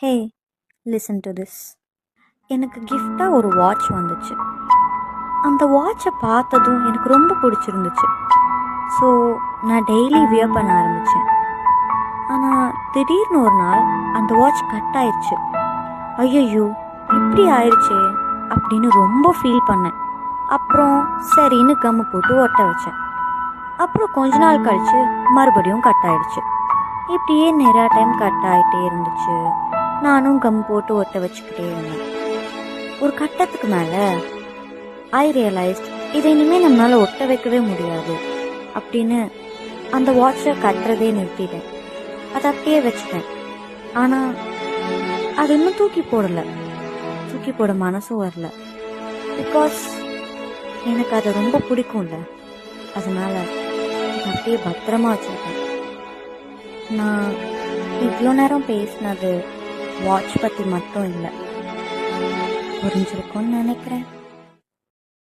Hey, listen to this. எனக்கு கிஃப்டாக ஒரு வாட்ச் வந்துச்சு. அந்த வாட்சை பார்த்ததும் எனக்கு ரொம்ப பிடிச்சிருந்துச்சு. ஸோ நான் டெய்லி வியர் பண்ண ஆரம்பித்தேன். ஆனால் திடீர்னு ஒரு நாள் அந்த வாட்ச் கட் ஆயிடுச்சு. ஐயோ, இப்படி ஆயிடுச்சே அப்படின்னு ரொம்ப ஃபீல் பண்ணேன். அப்புறம் சரின்னு கம்மு போட்டு ஒட்ட வச்சேன். அப்புறம் கொஞ்ச நாள் கழித்து மறுபடியும் கட் ஆயிடுச்சு. இப்படியே நிறையா டைம் கட் ஆகிட்டே இருந்துச்சு. நானும் கம் போட்டு ஒட்ட வச்சுக்கிட்டே இருந்தேன். ஒரு கட்டத்துக்கு மேலே ஐ ரியலைஸ்ட் இதை இனிமேல் நம்மளால் ஒட்ட வைக்கவே முடியாது அப்படின்னு அந்த வாட்சை கட்டுறதே நிறுத்திட்டேன். அதை அப்படியே வச்சுட்டேன். ஆனால் அது இன்னும் தூக்கி போட மனசும் வரல. பிகாஸ் எனக்கு அது ரொம்ப பிடிக்கும்ல, அதனால அப்படியே பத்திரமா வச்சுருக்கேன். நான் இவ்வளோ நேரம் பேசினது வாட்ச் பற்றி மட்டும் இல்லை, புரிஞ்சிருக்கும்னு நினைக்கிறேன்.